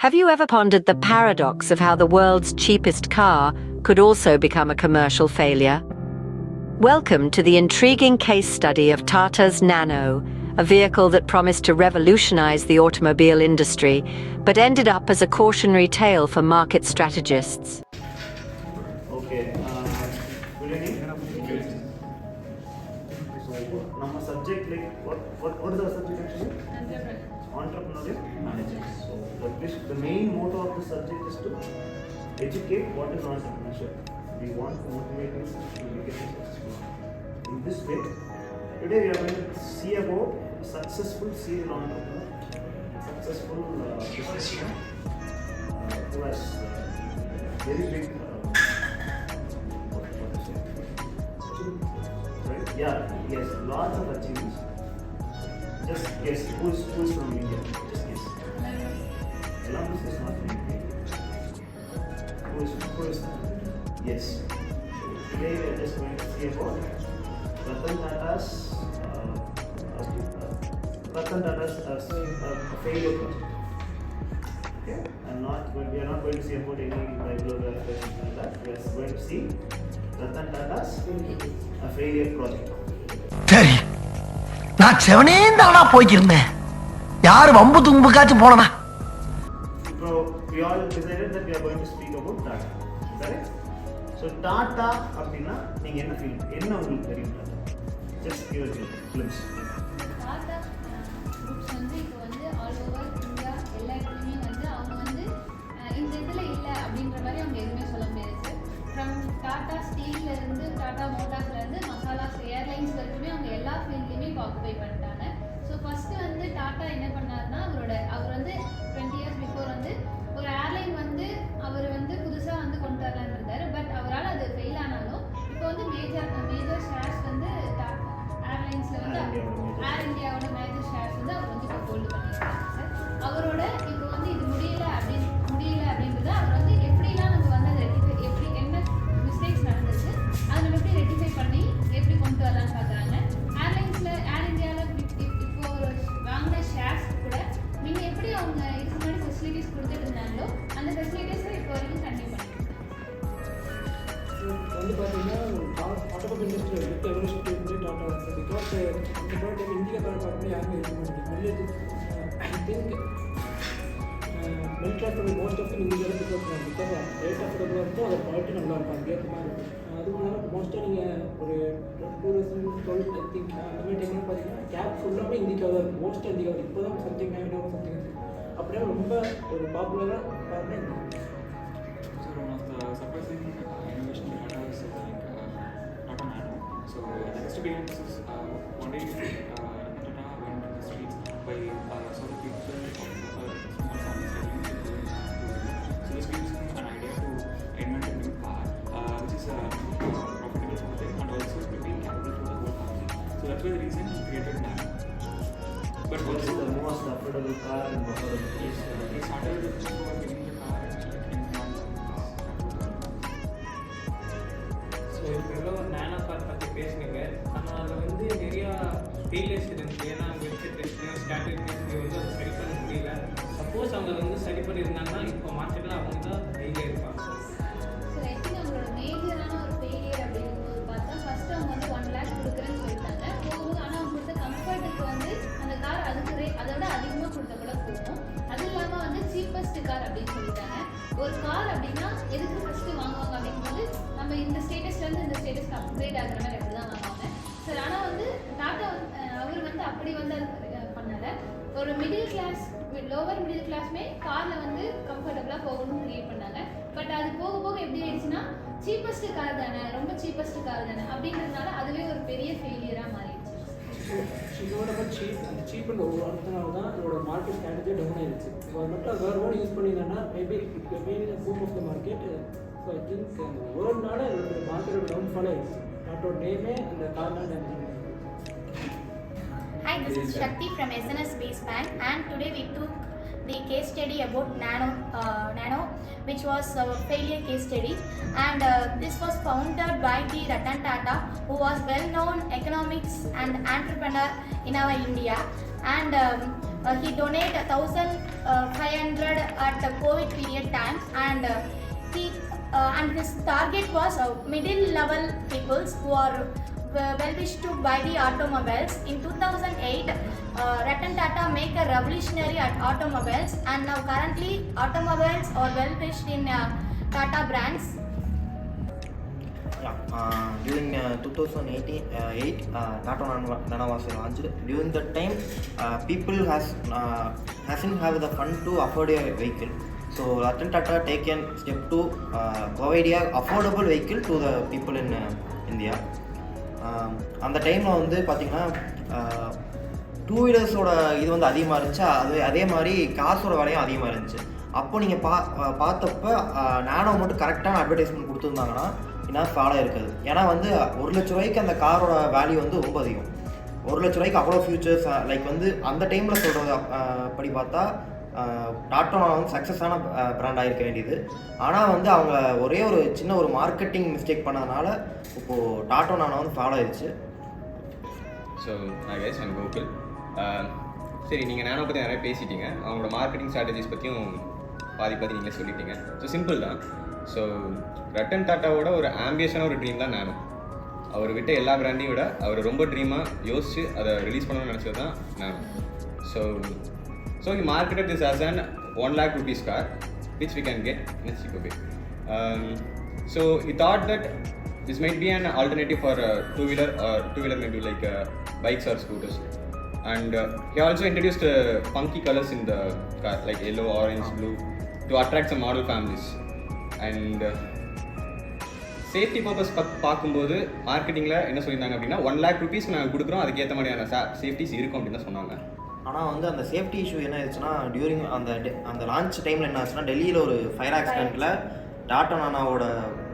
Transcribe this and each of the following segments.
Have you ever pondered the paradox of how the world's cheapest car could also become a commercial failure? Welcome to the intriguing case study of Tata's Nano, a vehicle that promised to revolutionize the automobile industry, but ended up as a cautionary tale for market strategists. Okay, good evening. So, our subject, what is our subject actually? Entrepreneurship management. So, the main motto of the subject is to educate what is entrepreneurship. We want to motivate you to make it successful. In this way, today we are going to see about a successful serial entrepreneur, successful businessman who has very big right? Yeah, yes, lots of achievements. Just guess who's from India? Just guess. Columbus is not from India. Who is yes. So today we are just going to see about Ratan Tata's failure project. Okay? We are not going to see about any bibliography like that. We are going to see Ratan Tata's failure project. சரி நான் செவனேந்தானா போய்க்கிருந்தேன் யாரு வம்பு தும்புக்காச்சும் போனனா. So we all decided that we are going to speak about Tata. Correct? So Tata அப்படினா நீங்க என்ன feel என்ன உங்களுக்கு தெரியும் Tata? Just give a glimpse. Tata groups வந்து இப்போ வந்து ஆல் ஓவர் இந்தியா எல்லா இடத்துலையுமே வந்து அவங்க வந்து இந்த இதில் இல்லை அப்படின்ற மாதிரி அவங்க எதுவுமே சொல்ல முடியாது. ஃப்ரம் டாடா ஸ்டீல்ல இருந்து டாடா மோட்டார்ஸ்ல இருந்து மசாலாஸ் ஏர்லைன்ஸ் வரைக்குமே அவங்க எல்லா ஃபீல்ட்லையுமே இப்போ ஆக்குபை பண்ணிட்டாங்க. ஸோ ஃபர்ஸ்ட் வந்து டாடா என்ன பண்ணாருன்னா அவர் வந்து 20 years பிஃபோர் வந்து ஒரு ஏர்லைன் வந்து அவர் வந்து புதுசாக வந்து கொண்டு வரலான்னு இருந்தார். பட் அவரால் அது ஃபெயில் ஆனாலும் இப்போ வந்து மேஜர் ஷேர்ஸ் வந்து ஏர்லைன்ஸில் வந்து ஏர் இந்தியாவோட மேஜர் ஷேர்ஸ் வந்து அவர் வந்து இப்போ ஹோல்டு பண்ணியிருக்காங்க சார். அவரோட இப்போ வந்து இது முடியல அப்படின்றத அவர் வந்து எப்படிலாம் நம்ம வந்து அதை எப்படி என்ன மிஸ்டேக்ஸ் நடந்துச்சு அதை நம்ம எப்படி ரெட்டிஃபை பண்ணி எப்படி கொண்டு வரலான்னு பார்க்குறாங்க. ஏர் இந்தியாவில் இப்போ ஒரு வாங்கின ஷேர்ஸ் கூட நீங்கள் எப்படி அவங்க இதுக்கு முன்னாடி ஃபெசிலிட்டிஸ் கொடுத்துட்டு இருந்தாங்களோ அந்த ஃபெசிலிட்டிஸை இப்போ வரைக்கும் கண்டினியூ பண்ணிட்டு வந்து பார்த்தீங்கன்னா ஆட்டோமொபைல் இண்டஸ்ட்ரியில் வித் எவரெஸ்ட் வந்து டாட்டா வந்து பிகாஸ் இந்த ப்ராடக்ட் இந்தியா ப்ராடக்ட் யாருமே இருக்க மாட்டேங்குது. I think middle class most of இந்தியாவில் பிகாஸ் ரேட் அஃபோர்டபுளாக இருக்கும் அதோட குவாலிட்டி நல்லா இருக்கும் அதுக்கேற்ற மாதிரி இருக்கும். அதுவும் இல்லாமல் மோஸ்ட்டாக நீங்கள் ஒரு 2012 ஐ திங்க் அந்த மாதிரி டைமில் பார்த்தீங்கன்னா கேப் ஃபுல்லாமே இந்திக்காக தான் இருக்கும். மோஸ்ட்டாக இந்திக்காக இருக்கும். இப்போ தான் சம்திங் சம்திங் இருக்குது. அப்படியே ரொம்ப ஒரு பாப்புலராக பார்த்தீங்கன்னா So one of the surprising innovation we had was Tata Nano. So the history behind this is one day Tata went to the streets by sort of people of small families like so this gives him an idea to invent a new car which is profitable for them and also to be capital for the whole family. So that's why the reason he created Nano. But What is the most affordable car in Buffalo? he started giving the car so இப்போ எல்லாம் ஒரு nano car பற்றி பேசுனீங்க. ஆனால் அதில் வந்து நிறையா failures இருந்துச்சு. ஏன்னா அவங்க வச்சு டெஸ்ட்லையும் ஸ்டாட்டிக் டெஸ்ட்லையும் வந்து அதை சரி பண்ண முடியல. சப்போஸ் அவங்க வந்து சரி பண்ணியிருந்தாங்கன்னா இப்போ மார்க்கெட்டில் அவங்க தான் ஃபெயிலியர் இருப்பாங்க. சார் ஐ திங்க் அவங்களோட மேஜரான ஒரு ஃபெயிலியர் அப்படிங்கும்போது பார்த்தா ஃபர்ஸ்ட் அவங்க வந்து 1 lakh கொடுக்குறேன்னு சொல்லிட்டாங்க. போகும்போது ஆனால் அவங்க கொடுத்த கம்ஃபர்ட்டுக்கு வந்து அந்த கார் அதுக்கு அதோட அதிகமாக கொடுத்த கூட போகும். அது இல்லாமல் வந்து சீப்பஸ்ட் கார் அப்படின்னு சொல்லிட்டாங்க. ஒரு கார் அப்படின்னா எதுக்கு ஃபஸ்ட்டு வாங்குவாங்க அப்படிங்கும்போது நம்ம இந்த ஸ்டேட்டஸ்லேருந்து இந்த ஸ்டேட்டஸ்க்கு அப்கிரேட் ஆகிற மாதிரி அப்படி தான் வாங்குவாங்க சார். ஆனால் வந்து டாட்டா அவர் வந்து அப்படி வந்து அது பண்ணலை. ஒரு லோவர் மிடில் கிளாஸ்மே காரில் வந்து கம்ஃபர்டபுளாக போகணும்னு க்ரியேட் பண்ணாங்க. பட் அது போக போக எப்படி ஆயிடுச்சுன்னா சீப்பஸ்ட் கார் தானே ரொம்ப சீப்பஸ்ட் கார் தானே அப்படின்றதுனால அதுவே ஒரு பெரிய ஃபெயிலியராக மாறிடுச்சு. இதோட அந்த சீப்புன்னு ஒரு அர்த்தனால தான் இதோட மார்க்கெட் ஸ்ட்ராட்டஜி டவுன் ஆயிடுச்சு. ஸோ அது மட்டும் வேறு வேர்டு யூஸ் பண்ணியிருந்தேன்னா maybe it main boom of the market. So I think அந்த வேர்ட்னால இதோட மார்க்கெட்டோட டவுன்ஃபால் ஆயிடுச்சு. டாட்டோட நேமே அந்த கார்னால் damage. Hi, this is Shakti from SNS Base Bank, and today we took the case study about Nano, which was a failure case study, and this was founded by the Ratan Tata, who was well-known economics and entrepreneur in our India, and he donated 1,500 at the COVID period times, and and his target was middle level peoples who are well wished to buy the automobiles. In 2008, Ratan Tata make a revolutionary at automobiles, and now currently automobiles are well wished in Tata brands. During 2008, Tata Nano was launched. During that time, people hasn't have the fund to afford a vehicle. So Ratan Tata taken step to provide a affordable vehicle to the people in India. அந்த டைமில் வந்து பார்த்திங்கன்னா two வீலர்ஸோட இது வந்து அதிகமாக இருந்துச்சு, அதே மாதிரி காசோட விலையும் அதிகமாக இருந்துச்சு. அப்போ நீங்கள் பார்த்தப்ப நானோ மட்டும் கரெக்டான அட்வர்டைஸ்மெண்ட் கொடுத்துருந்தாங்கன்னா என்ன ஃபாலோ இருக்காது. ஏன்னா வந்து 1 லட்ச ரூபாய்க்கு அந்த காரோட வேல்யூ வந்து ரொம்ப அதிகம். 1 லட்ச ரூபாய்க்கு அவ்வளோ ஃபியூச்சர்ஸ் லைக் வந்து அந்த டைமில் சொல்கிறது படி பார்த்தா டாட்டா வந்து சக்ஸஸான பிராண்டாக இருக்க வேண்டியது. ஆனால் வந்து அவங்க ஒரே ஒரு சின்ன ஒரு மார்க்கெட்டிங் மிஸ்டேக் பண்ணதுனால இப்போது டாட்டா நானோ வந்து ஃபாலோ ஆயிடுச்சு. ஸோ கைஸ் அண்ட் கோகுல், சரி நீங்கள் நானோ பற்றி நிறைய பேசிட்டீங்க, அவங்களோட மார்க்கெட்டிங் ஸ்ட்ராட்டஜிஸ் பற்றியும் பாதி நீங்களே சொல்லிட்டீங்க. ஸோ சிம்பிள் தான். ஸோ ரட்டன் டாட்டாவோட ஒரு ஆம்பியஸான ஒரு ட்ரீம் தான் நானோ. அவர் விட்ட எல்லா பிராண்டையும் விட அவர் ரொம்ப ட்ரீமாக யோசித்து அதை ரிலீஸ் பண்ணணும்னு நினச்சது தான் நானோ. So he marketed this as an 1 lakh rupees car, which we can get in a cheaper way. So he thought that this might be an alternative for two-wheeler, or two-wheeler maybe like bikes or scooters. And he also introduced funky colors in the car, like yellow, orange, blue, to attract some model families. And safety purpose பார்க்கும்போது மார்க்கெட்டிங்கில் என்ன சொல்லியிருந்தாங்க அப்படின்னா 1 lakh rupees நாங்கள் கொடுக்குறோம், அதுக்கேற்ற மாதிரியான safeties இருக்கும் அப்படின்னு தான் சொன்னாங்க. ஆனால் வந்து அந்த சேஃப்டி இஷ்யூ என்ன ஆயிடுச்சுன்னா, டியூரிங் அந்த லான்ச் டைமில் என்ன ஆச்சுன்னா, டெல்லியில் ஒரு ஃபயர் ஆக்சிடெண்ட்டில் டாட்டா நானோட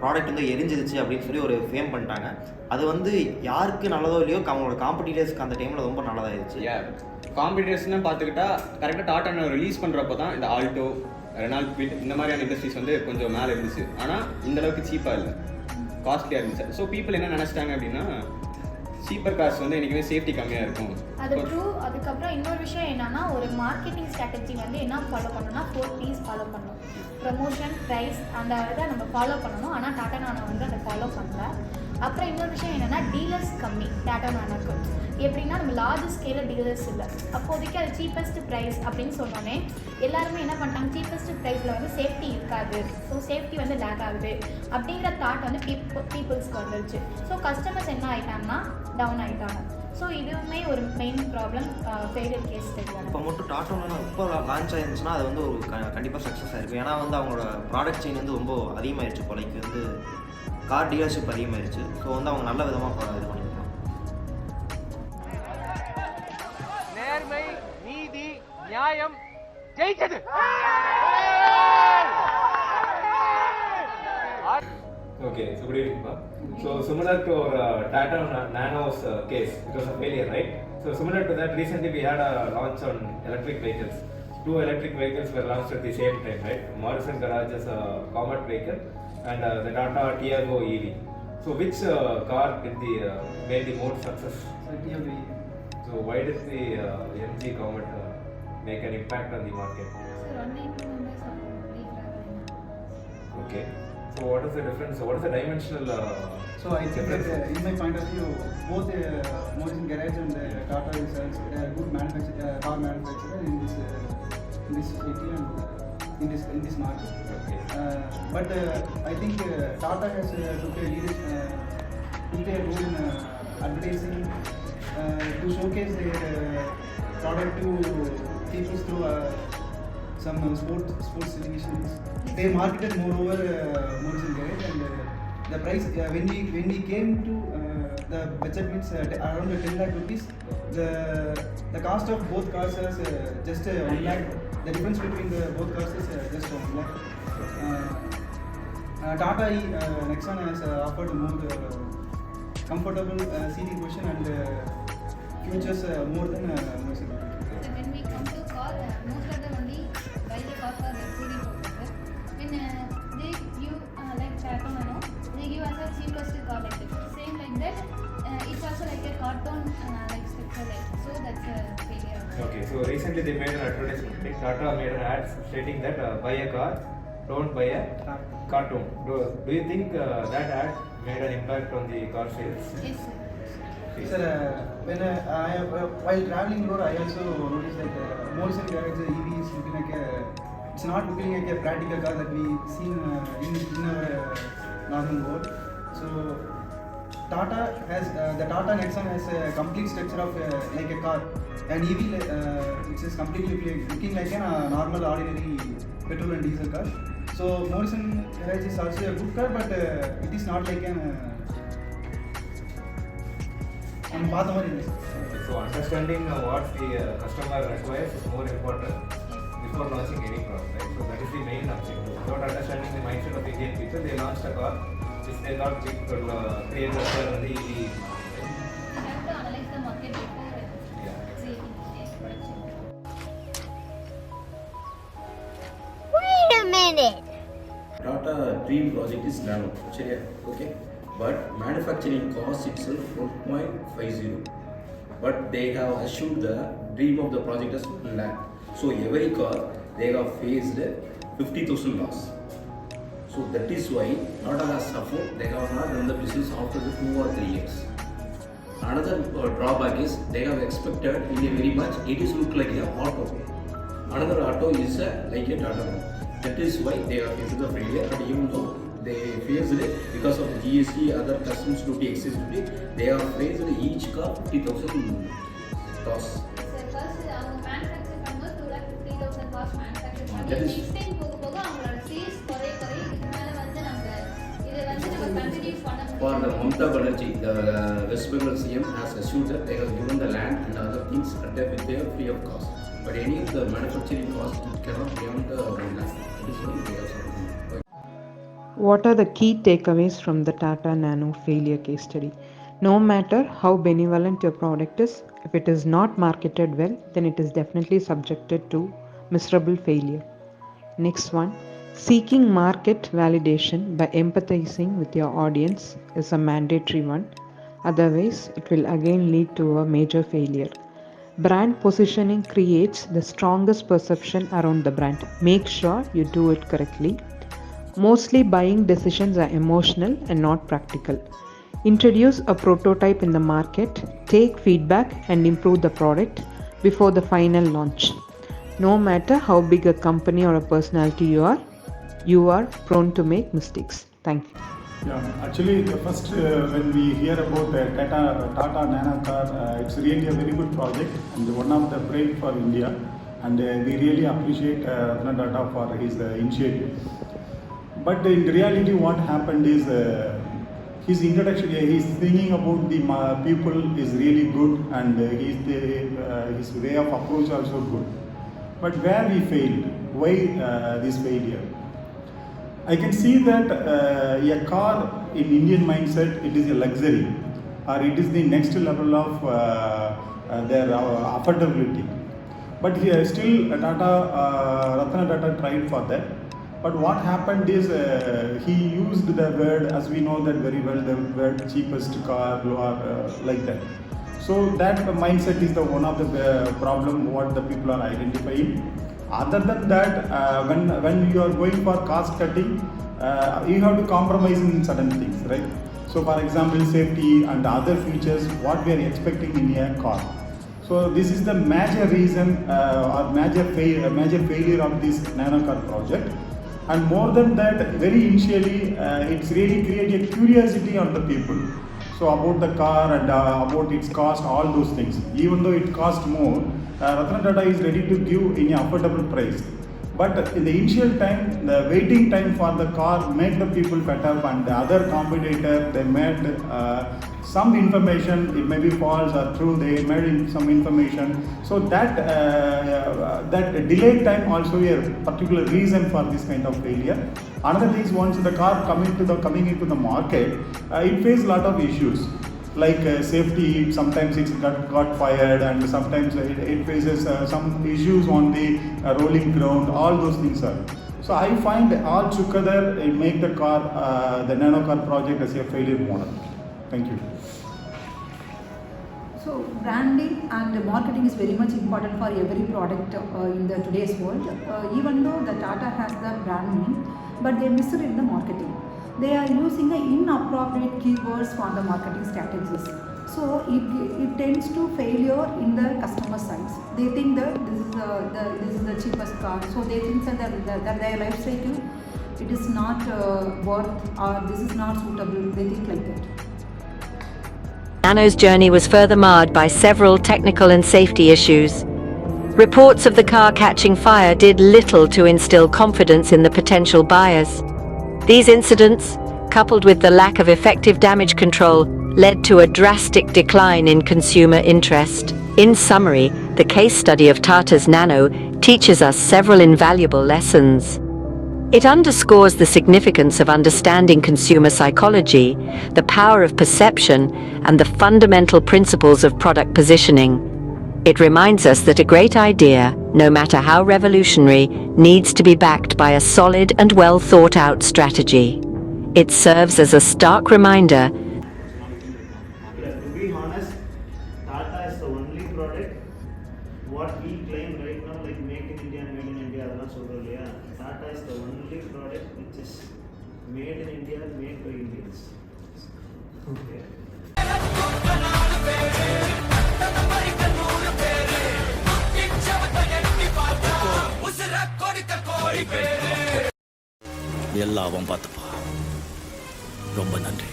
ப்ராடக்ட் வந்து எரிஞ்சிருச்சு அப்படின்னு சொல்லி ஒரு ஃபேம் பண்ணிட்டாங்க. அது வந்து யாருக்கு நல்லதோ இல்லையோ அவங்களோட காம்படிட்டர்ஸ்க்கு அந்த டைமில் ரொம்ப நல்லதாகிடுச்சு. காம்படிட்டர்ஸ்னு பார்த்துக்கிட்டா கரெக்டாக டாட்டா நானோ ரிலீஸ் பண்ணுறப்போ தான் இந்த ஆல்டோ, ரெனால்ட் குவிட் இந்த மாதிரியான இண்டஸ்ட்ரீஸ் வந்து கொஞ்சம் மேலே இருந்துச்சு. ஆனால் இந்தளவுக்கு சீப்பாக இல்லை, காஸ்ட்லியாக இருந்துச்சு. ஸோ பீப்புள் என்ன நினச்சிட்டாங்க அப்படின்னா, சீப்பர் கார்ஸ் வந்து என்றைக்குமே சேஃப்டி கம்மியாக இருக்கும். அது ட்ரூ. அதுக்கப்புறம் இன்னொரு விஷயம் என்னன்னா, ஒரு மார்க்கெட்டிங் ஸ்ட்ராட்டஜி வந்து என்ன ஃபாலோ பண்ணணும்னா 4 P's ஃபாலோ பண்ணணும். ப்ரமோஷன், ப்ரைஸ், அந்த இதை நம்ம ஃபாலோ பண்ணணும். ஆனால் டாட்டா நானோ வந்து அதை ஃபாலோ பண்ணல. அப்புறம் இன்னொரு விஷயம் என்னென்னா, டீலர்ஸ் கம்மி டாட்டா நானோக்கு. எப்படின்னா நம்ம லார்ஜ் ஸ்கேலில் டீலர்ஸ் இல்லை. அப்போதைக்கு அது சீப்பஸ்ட் ப்ரைஸ் அப்படின்னு சொன்னோன்னே எல்லாருமே என்ன பண்ணிட்டாங்க, சீப்பஸ்ட் ப்ரைஸில் வந்து சேஃப்டி இருக்காது, ஸோ சேஃப்டி வந்து லேக் ஆகுது அப்படிங்கிற தாட் வந்து பீப்புள்ஸ்க்கு வந்துருச்சு. ஸோ கஸ்டமர்ஸ் என்ன ஆகிட்டாங்கன்னா டவுன் ஆகிட்டாங்க. ஸோ இதுவுமே ஒரு மெயின் ப்ராப்ளம் ஃபெயிலியர் கேஸ் ஸ்டடியாக. இப்போ மட்டும் டாட்டா நானோ இப்போ லான்ச் ஆயிருந்துச்சுன்னா அது வந்து ஒரு கண்டிப்பாக சக்ஸஸ் ஆகிருக்கும். ஏன்னா வந்து அவங்களோட ப்ராடக்ட் செயின் வந்து ரொம்ப அதிகமாகிடுச்சு, கொலைக்கு வந்து கார் டீலர்ஷிப் அதிகமாகிடுச்சு. ஸோ வந்து அவங்க நல்ல விதமாக இது பண்ணியிருக்காங்க. நேர்மை, நீதி, நியாயம் ஜெயிச்சது. Okay, so good evening, Pa. So similar to our Tata Nano's case, it was a failure, right? So similar to that, recently we had a launch on electric vehicles. 2 electric vehicles were launched at the same time, right? Morrison Garage's Comet vehicle and the Tata Tiago EV. So which car made the most success? Tiago EV. So why did the MG Comet make an impact on the market? Sir, only 2 members of traveling. Okay. So what is the difference? What is the dimensional So I think that in my point of view, both Morrison Garage and Tata is a good car manufacturer in this city and in this market. Okay. But I think Tata has took a role in advertising to showcase their product to people through some sports televisions. They marketed moreover Morrison Garage, and the price when we came to the budget means around 10 lakh rupees. The cost of both cars is just 1 lakh. The difference between the both cars is just 1 lakh. Tata Nexon has offered more comfortable seating position and features more than Morrison Garage. So when we come to car, most of them only buy the car for luxury purposes. When they give like Tata Nano, they give us a cheapest car like that. Same like that, it's also like a carton like structure like. So that's a failure. Okay, so recently they made an advertisement. Like Tata made an ad stating that buy a car, don't buy a cartoon. Do you think that ad made an impact on the car sales? Yes, sir. Sir, when while traveling road, I also noticed that Morrison Garage EV is looking like it's not looking like a practical car that we seen in our normal world. So Tata has the Tata Nexon has a complete structure of like a car, and EV which is completely looking like a normal ordinary petrol and diesel car. So Morrison Garage is also a good car, but it is not like an So understanding what the customer requires is more important before launching any product, right? So that is the main objective. Without understanding the mindset of Indian people, they launched a car which they thought it could create a share on the EV. We have to analyze the market before creating production. Wait a minute. Tata dream project is Nano, okay? But manufacturing cost itself 1.50. But they have assured the dream of the project as 1 lakh. So every car they have faced 50,000 loss. So that is why Tata has suffered. They have not done the business after the 2 or 3 years. Another drawback is they have expected in a very much it is look like a auto. Another auto is like a Tata. That is why they are into the failure, and even though they faced it because of the GST, other customs duty, excess duty, they have faced each car 50,000 loss. So first அவங்க manufacture பண்ணும்போது 2,50,000 cost manufacture பண்ணி That is next time போக அவங்களோட sales குறைய இதுக்கு மேல வந்து நம்ம இதை வந்து நம்ம continue பண்ண முடியும். For the Mamata Banerjee, the West Bengal CM has assured that they have given the land and other things with their free of cost. But any of the manufacturing cost it cannot beyond the 1 lakh. It is only they have something. What are the key takeaways from the Tata Nano failure case study? No matter how benevolent your product is, if it is not marketed well, then it is definitely subjected to miserable failure. Next one, seeking market validation by empathizing with your audience is a mandatory one. Otherwise, it will again lead to a major failure. Brand positioning creates the strongest perception around the brand. Make sure you do it correctly. Mostly buying decisions are emotional and not practical. Introduce a prototype in the market, take feedback and improve the product before the final launch. No matter how big a company or a personality you are prone to make mistakes. Thank you. Yeah, actually the first when we hear about Tata Nano car, it's really a very good project and one of the brave for India, and we really appreciate Ratan Tata for his initiative. But in reality what happened is his introduction, he's thinking about the people is really good, and his way of approach also good. But where we failed, why this failure? I can see that a car in Indian mindset, it is a luxury, or it is the next level of their affordability. But here still Ratan Tata tried for that. But what happened is he used the word, as we know that very well, the word cheapest car or like that. So that mindset is the one of the problem what the people are identifying. Other than that, when you are going for cost cutting, you have to compromise in certain things, right? So for example, safety and other features what we are expecting in a car. So this is the major reason or major failure of this nano car project. And more than that, very initially, it's really created curiosity on the people. So about the car and about its cost, all those things. Even though it costs more, Ratan Tata is ready to give in an affordable price. But in the initial time, the waiting time for the car made the people fed up, and the other competitor, they made some information, it may be false or true, they made some information. So that delayed time also a particular reason for this kind of failure. Another thing is once the car coming into the market, it faces a lot of issues. Like safety, sometimes it's got fired, and sometimes it faces some issues on the rolling ground, all those things are. So I find all together it make the car, the nano car project as a failure model. Thank you. So So branding and marketing is very much important for every product in the today's world. Even though the Tata has the brand name, but they miss it in the marketing. They are using the inappropriate keywords for the marketing strategies. So it tends to failure in the customer sides. They think that this is the cheapest car, so they think that their life cycle it is not worth or this is not suitable. They think like that. Nano's journey was further marred by several technical and safety issues. Reports of the car catching fire did little to instill confidence in the potential buyers. These incidents, coupled with the lack of effective damage control, led to a drastic decline in consumer interest. In summary, the case study of Tata's Nano teaches us several invaluable lessons. It underscores the significance of understanding consumer psychology, the power of perception, and the fundamental principles of product positioning. It reminds us that a great idea, no matter how revolutionary, needs to be backed by a solid and well-thought-out strategy. It serves as a stark reminder. To be honest, Tata is the only product what we claim right now, like make in India, made in India, Tata is the only product which is made in India, made by Indians. Okay. எல்லாம் அவன் பார்த்துப்பா. ரொம்ப நன்றி.